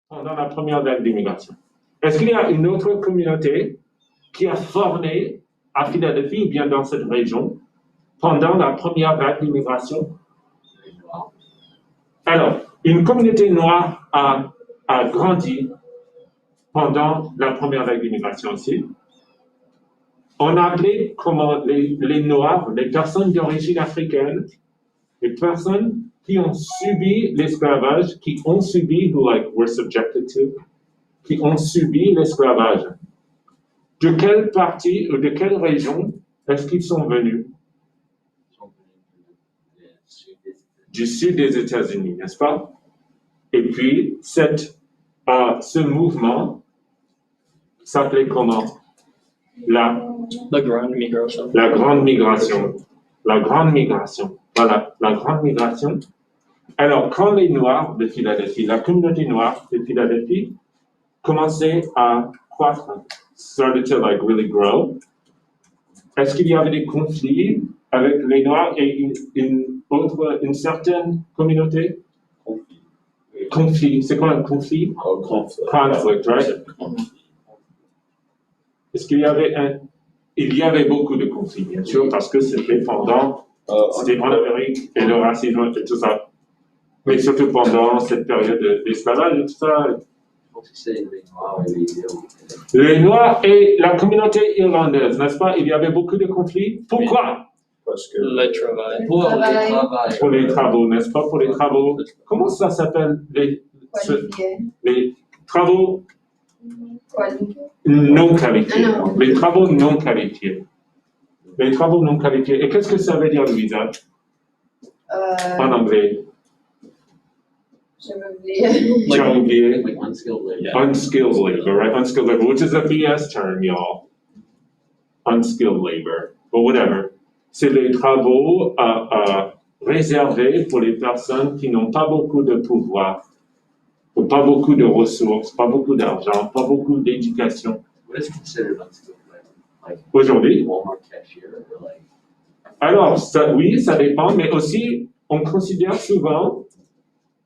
pendant la première vague d'immigration? Est-ce qu'il y a une autre communauté qui a formé à Philadelphie ou bien dans cette région pendant la première vague d'immigration? Alors, une communauté noire a grandi pendant la première vague d'immigration aussi. On a appelé comment les Noirs, les personnes d'origine africaine, les personnes qui ont subi l'esclavage, qui ont subi, who like were subjected to, qui ont subi l'esclavage. De quelle partie ou de quelle région est-ce qu'ils sont venus? Du sud des États-Unis, n'est-ce pas? Et puis, ce mouvement s'appelait comment? La grande migration. La grande migration. La grande migration. Voilà, la grande migration. Alors, quand les Noirs de Philadelphie, la communauté noire de Philadelphie, commençait à croître, started to like really grow, est-ce qu'il y avait des conflits avec les Noirs et une certaine communauté? Conflit. C'est quoi un conflit? Conflict, right? Est-ce qu'il y avait il y avait beaucoup de conflits, bien sûr, parce que c'était c'était en Amérique et le racisme et tout ça. Mais surtout pendant cette période d'esclavage et tout ça. Les Noirs et la communauté irlandaise, n'est-ce pas? Il y avait beaucoup de conflits. Pourquoi? Parce que le travail. Pour les travaux, n'est-ce pas? Pour les travaux. Comment ça s'appelle? Les travaux non qualifiés. Les travaux non qualifiés. Les travaux non qualifiés. Et qu'est-ce que ça veut dire, Louisa? En anglais. J'ai oublié. Like unskilled labor. Yeah. Unskilled labor, right? Unskilled labor, which is a BS term, y'all. Unskilled labor, but whatever. C'est les travaux réservés pour les personnes qui n'ont pas beaucoup de pouvoir, pas beaucoup de ressources, pas beaucoup d'argent, pas beaucoup d'éducation. What is considered unskilled labor? Like aujourd'hui? Walmart cashier or like... Alors, oui, ça dépend, mais aussi, on considère souvent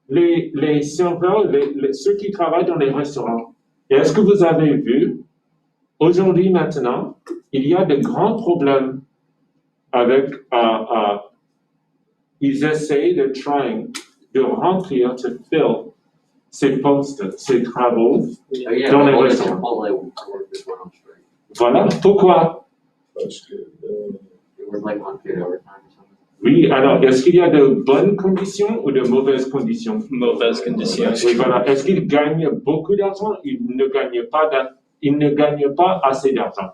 les serveurs, ceux qui travaillent dans les restaurants. Et est-ce que vous avez vu, aujourd'hui, maintenant, il y a de grands problèmes avec, ils essayent de remplir, to fill ces postes, ces travaux dans les restaurants. Voilà, pourquoi? Parce que oui, alors, est-ce qu'il y a de bonnes conditions ou de mauvaises conditions? Mauvaises conditions. Oui, voilà. Est-ce qu'ils gagnent beaucoup d'argent? Ils ne gagnent pas assez d'argent.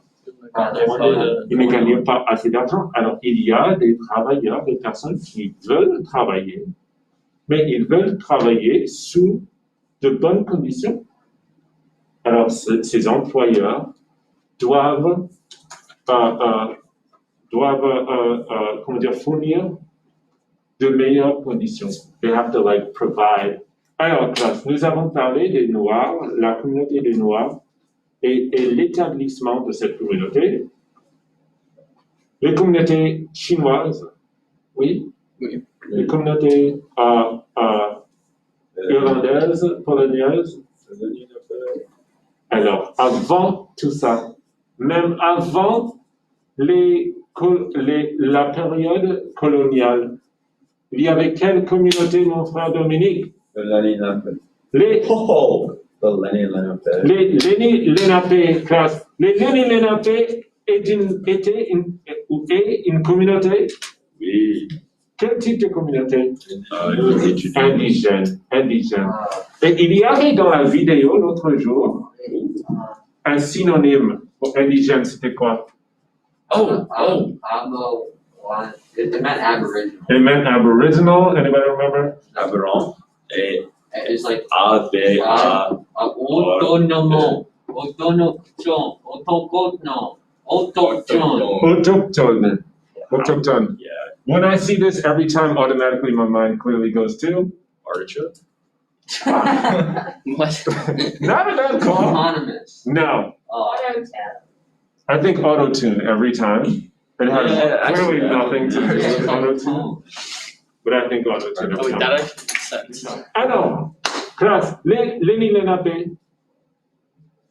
Ils ne gagnent pas assez d'argent. Alors, il y a des travailleurs, des personnes qui veulent travailler, mais ils veulent travailler sous de bonnes conditions. Alors, ces employeurs doivent fournir de meilleures conditions. They have to provide. Alors, classe, nous avons parlé des Noirs, la communauté des Noirs et l'établissement de cette communauté. Les communautés chinoises, oui? Oui. Les communautés irlandaises, polonaises. Alors, avant tout ça, même avant la période coloniale, il y avait quelle communauté, mon frère Dominique? Les Lénapé, classe. Les Lénapé étaient une communauté? oui. Quel type de communauté? Indigène. Et il y avait dans la vidéo l'autre jour un synonyme pour indigène, c'était quoi? It meant aboriginal. It meant aboriginal. Anybody remember? Aberrant. It's like A-B-A. autonomo, autochtone. Autochtone. Yeah. When I see this, every time automatically my mind clearly goes to Artichoke. What? not a bad call. Autonomous. No, Auto-tune. I think auto-tune every time. It has Yeah, clearly actually, nothing to do with auto-tune, but I think auto-tune every Oh, time. that actually makes sense. Alors, Classe, les Nilenape,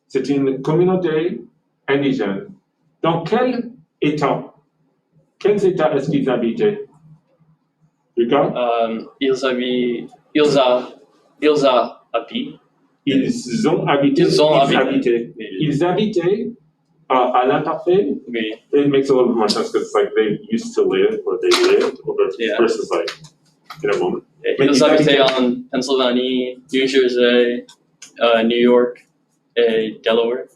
c'est une communauté indigène. Dans quels États est-ce qu'ils habitaient? Lucas? Ils habitent. Ils ont habité. Ils habitaient à l'imparfait. Oui. It makes a little bit more sense because it's like they used to live or they lived Yeah. versus like in a moment. Mais Ils ils habitaient habitaient- en Pennsylvanie, New Jersey, New York et Delaware.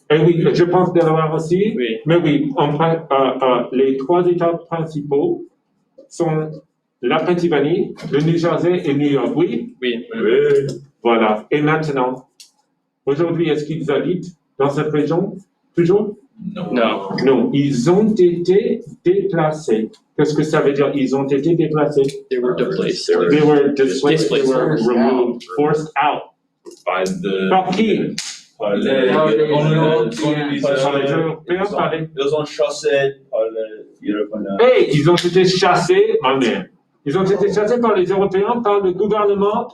Et oui, je pense Delaware aussi. Oui. Mais oui, les trois États principaux sont la Pennsylvanie, le New Jersey et New York. Oui, Oui. Oui. voilà. Et maintenant, aujourd'hui, est-ce qu'ils habitent dans cette région? Toujours? Non. Non. Non, ils ont été déplacés. Qu'est-ce que ça veut dire? Ils ont été déplacés. They were displaced. They were displaced. They were Forced removed, forced out. By the. Par qui? Par Les les Européens. Par les Européens, par les... Ils ont chassé par les Européens. Hey, ils ont été chassés, ma mère. Ils ont été chassés par les Européens, par le gouvernement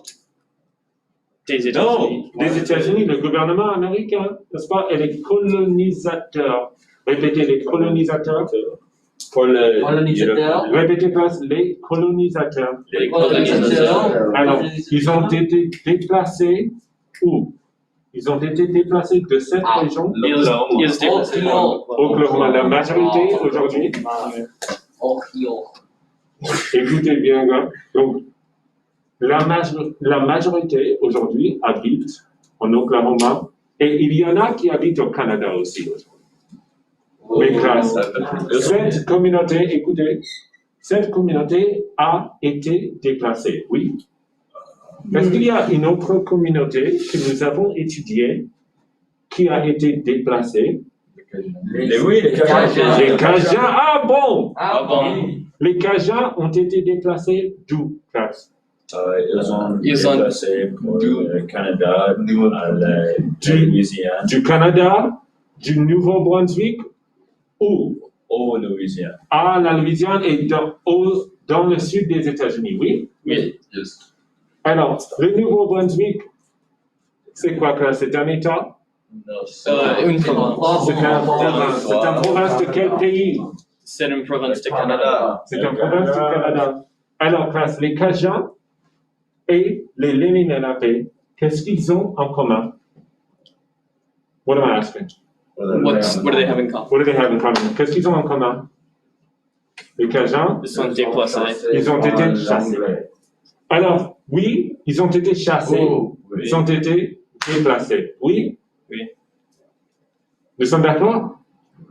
Des États-Unis. des États-Unis, le gouvernement américain, n'est-ce pas? Et les colonisateurs. Répétez, les colonisateurs. Pour les Colonisateurs. Répétez place, les colonisateurs. Les Colonisateurs. Alors, ils ont été déplacés où? Ils ont été déplacés de cette Ah. région, Ils étaient déplacés. Oklahoma. La majorité aujourd'hui, Ohio. écoutez bien, gars. Donc, la majorité aujourd'hui habite en Oklahoma et il y en a qui habitent au Canada aussi. Mais grâce, cette communauté, écoutez, cette communauté a été déplacée, oui. Est-ce qu'il y a une autre communauté que nous avons étudiée qui a été déplacée? Oui, les Cajuns. Les Cajuns, ah bon! Ah bon. Les Cajuns ont été déplacés d'où, classe? Ils ont Ils ont- déplacé pour le Canada, à la Louisiane, Du Canada, du Nouveau-Brunswick ou au Louisiane. à la Louisiane et dans le sud des États-Unis, oui? Oui. Alors, le Nouveau-Brunswick, c'est quoi, classe? C'est un État? Une province. C'est un province de quel pays? C'est une province du Canada. C'est une province du Canada. Alors, classe, les Cajuns et les Léninénapés, qu'est-ce qu'ils ont en commun? What am I asking? What do they have in common? What do they have in common? Qu'est-ce qu'ils ont en commun? Les Cajuns, Ils sont déplacés. ils ont été chassés. Alors, oui, ils ont été chassés, Oui. ils ont été déplacés. Oui? Oui. Nous sommes d'accord?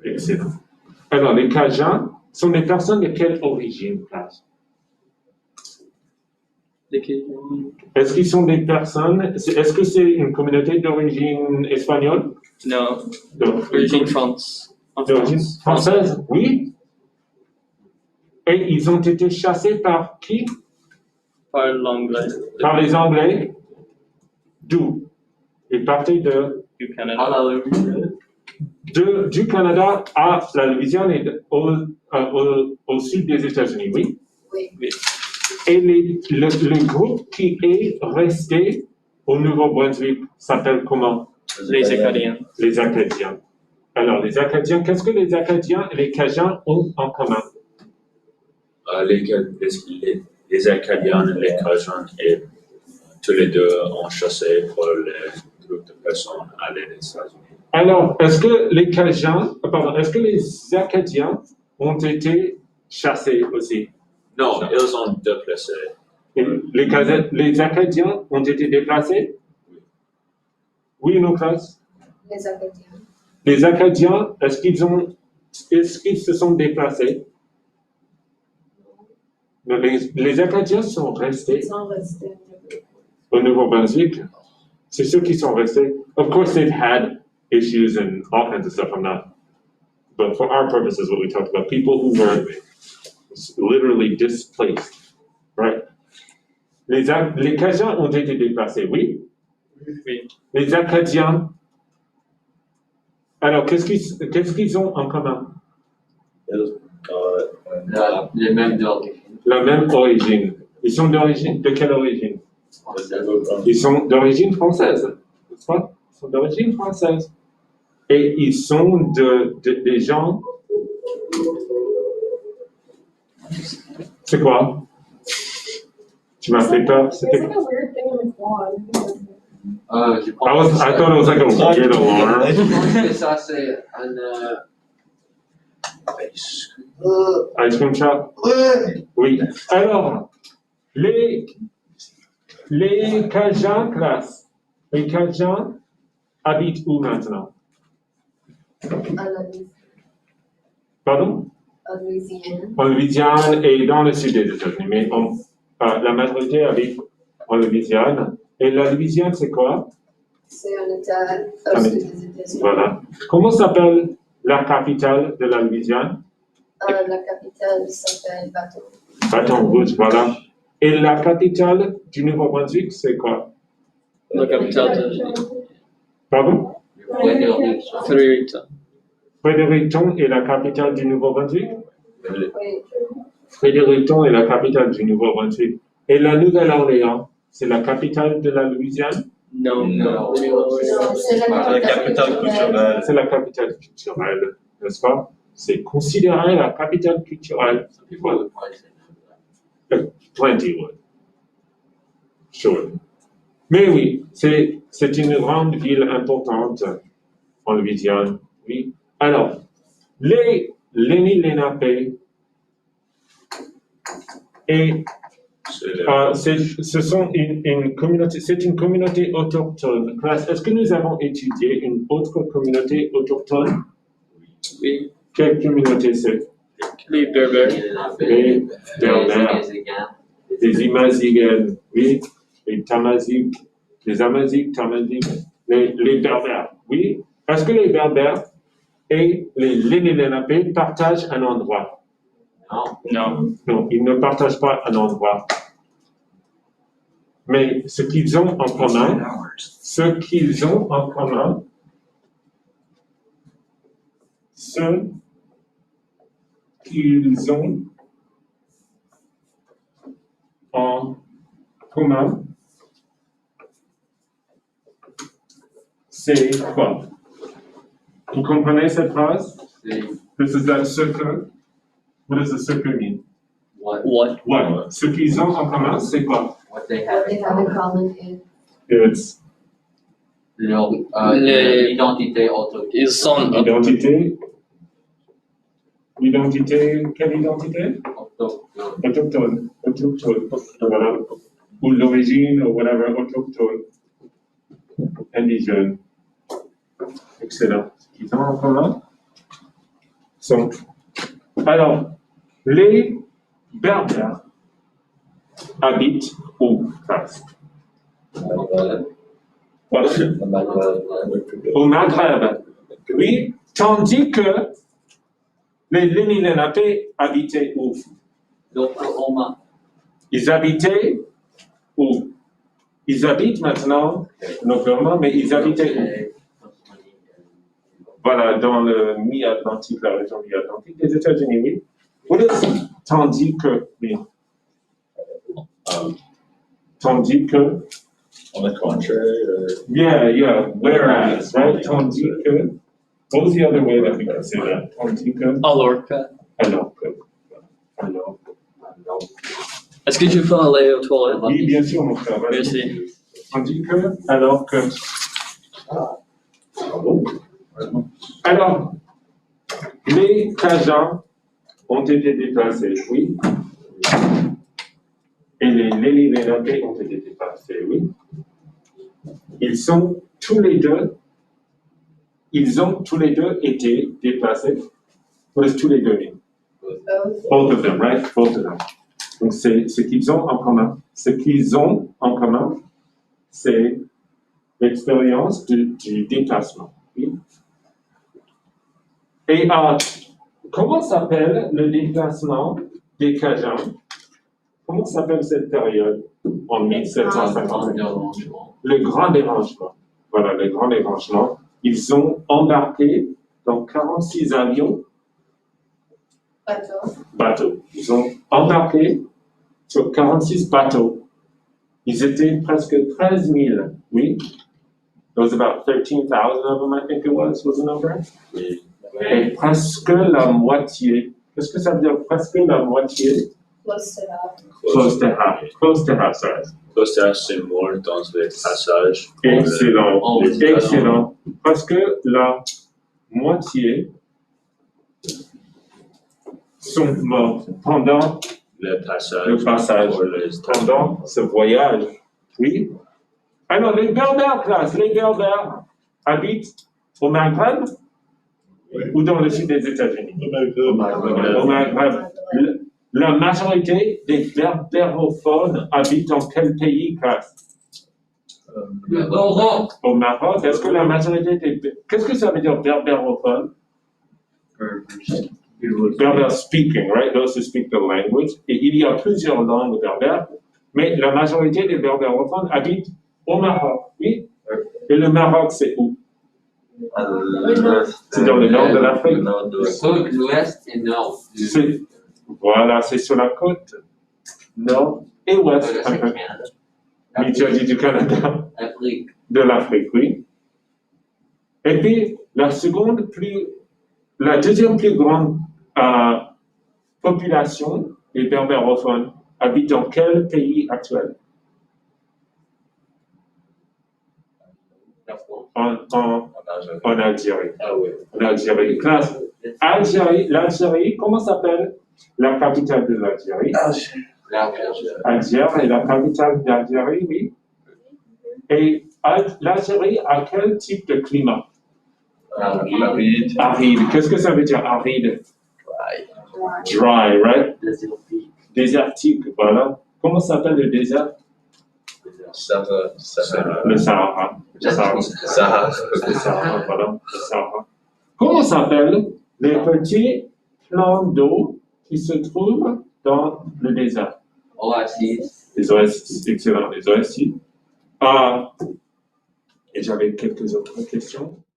Excellent. Alors, les Cajuns sont des personnes de quelle origine, classe? Est-ce qu'ils sont des personnes, est-ce que c'est une communauté d'origine espagnole? Non. Donc, Origine France. En d'origine France. française? Oui. Et ils ont été chassés par qui? Par l'anglais. Par les Anglais. D'où? Ils partaient Du Canada. Ah là, du Canada à la Louisiane et au sud des États-Unis, oui? Oui. Et le groupe qui est resté au Nouveau-Brunswick s'appelle comment? Les Acadiens. Les Acadiens. Alors, les Acadiens, qu'est-ce que les Acadiens et les Cajuns ont en commun? Les Acadiens et les Cajuns, et tous les deux ont chassé pour les groupes de personnes à les États-Unis. Alors, est-ce que est-ce que les Acadiens ont été chassés aussi? Non, ils ont déplacé. Et les Acadiens ont été déplacés? Oui ou non, classe? Les Acadiens. Les Acadiens, est-ce qu'ils se sont déplacés? Non, les Acadiens sont restés Ils sont restés. au Nouveau-Brunswick. C'est ceux qui sont restés. Of course, they've had issues and all kinds of stuff. But for our purposes, what we talked about, people who were literally displaced, right? Les Cajuns ont été déplacés, oui? Oui. Les Acadiens, alors qu'est-ce qu'ils ont en commun? les mêmes d'origine. La même origine. Ils sont de quelle origine? Ils sont d'origine française, n'est-ce pas? Ils sont d'origine française. Et ils sont des gens. C'est quoi? Tu m'as fait peur. There's like a weird thing on the wand. Je I pense thought it was like a weird alarm. je pense que ça c'est un Ice cream shop? Oui. Alors, les Cajuns, classe. Les Cajuns habitent où maintenant? Pardon? En Louisiane. En Louisiane et dans le sud des États-Unis. Mais la majorité habite en Louisiane. Et la Louisiane, c'est quoi? C'est un état au sud des États-Unis. Voilà. Comment s'appelle la capitale de la Louisiane? La capitale s'appelle Baton. Baton Rouge, voilà. Et la capitale du Nouveau-Brunswick, c'est quoi? La capitale de Pardon? Fredericton. Fredericton est la capitale du Nouveau-Brunswick? Oui. Fredericton est la capitale du Nouveau-Brunswick. Et la Nouvelle-Orléans, c'est la capitale de la Louisiane? Non. Non. Non, c'est la capitale culturelle. C'est la capitale culturelle, n'est-ce pas? C'est considéré la capitale culturelle. Voilà. Plenty would. Sure. Mais oui, c'est une grande ville importante en Louisiane. Oui. Alors, les Lenni Lenape et ce sont une communauté, c'est une communauté autochtone. Est-ce que nous avons étudié une autre communauté autochtone? Oui. Quelle communauté c'est? Les Berbères. Les Berbères. Les Imazigen, oui. Les Tamaziques, les Amaziques, Tamaziques, les Berbères, oui. Est-ce que les Berbères et les Lenni Lenape partagent un endroit? Non. Non, ils ne partagent pas un endroit. Mais ce qu'ils ont en commun, c'est qu'ils ont en commun, c'est quoi? Vous comprenez cette phrase? This is that circle. What does the circle mean? What What? Ce qu'ils ont en commun, c'est quoi? they What have they have in common is It's l'identité autochtone. Ils sont identité. Identité, quelle identité? Autochtone. Autochtone. Voilà. Ou l'origine, ou whatever, autochtone. Indigène. Excellent. Ce qu'ils ont en commun sont. Alors, les Berbères habitent où? Au Maghreb. Oui, tandis que les Lenni Lenape habitaient où? L'Oklahoma. Ils habitaient où? Ils habitent maintenant en Oklahoma, mais ils habitaient où? Voilà, dans le mi-Atlantique, la région mi-Atlantique des États-Unis, oui. What is tandis que, oui. Tandis que. On the contrary, Yeah, whereas, right? Tandis que. What was the other way that we could say that? Tandis que. alors que. Alors que. Alors. Est-ce que tu peux aller aux toilettes? Oui, bien sûr, mon frère. vas-y. Merci. Tandis que, alors que. Alors, les Cajuns ont été déplacés, oui. Et les Lenni Lenape ont été déplacés, oui. Ils ont tous les deux été déplacés. What does tous les deux mean? both. Both of them, right? Both of them. Donc, c'est ce qu'ils ont en commun. Ce qu'ils ont en commun, c'est l'expérience du déplacement. Oui. Et comment s'appelle le déplacement des Cajuns? Comment s'appelle cette période en 1750? Le grand dérangement. Voilà, le grand dérangement. Ils ont embarqué dans 46 avions, Bateau. bateaux. Ils ont embarqué sur 46 bateaux. Ils étaient presque 13 000, oui. There was about 13,000 of them, I think it was the number. Oui. Et presque la moitié. Qu'est-ce que ça veut dire presque la moitié? Close to that. Close to half. Close to half, sorry. Close to half, c'est mort dans les passages. Excellent. Oh, Excellent. Presque la moitié sont morts pendant Le passage. le passage, pour les pendant ce voyage. Oui. Alors, les Berbères, classe, les Berbères habitent au Maghreb ou dans le sud des États-Unis? Au Maghreb. La majorité des berbérophones habitent dans quel pays, classe? Le Maroc. Au Maroc. Est-ce que la majorité des... Qu'est-ce que ça veut dire berbérophone? Berber speaking, right? Those who speak the language. Et il y a plusieurs langues berbères, mais la majorité des berbérophones habitent au Maroc, oui? Et le Maroc, c'est où? C'est dans le nord de l'Afrique. Le sud, l'ouest et nord. C'est... Voilà, c'est sur la côte nord et ouest. Mais tu as dit du Canada, Afrique. de l'Afrique, oui. Et puis, la deuxième plus grande population des berbérophones habite dans quel pays actuel? La France. En Algérie. Ah oui. En Algérie. Classe. L'Algérie, comment s'appelle la capitale de l'Algérie? Alger est la capitale d'Algérie, oui. Et l'Algérie a quel type de climat? Aride. Qu'est-ce que ça veut dire aride? Dry, right? Désertique, voilà. Comment s'appelle le désert? Le Sahara. Le Sahara, voilà. Le Sahara. Comment s'appellent les petits plans d'eau qui se trouvent dans le désert? Oasis. Les oasis, excellent, les oasis. Et j'avais quelques autres questions.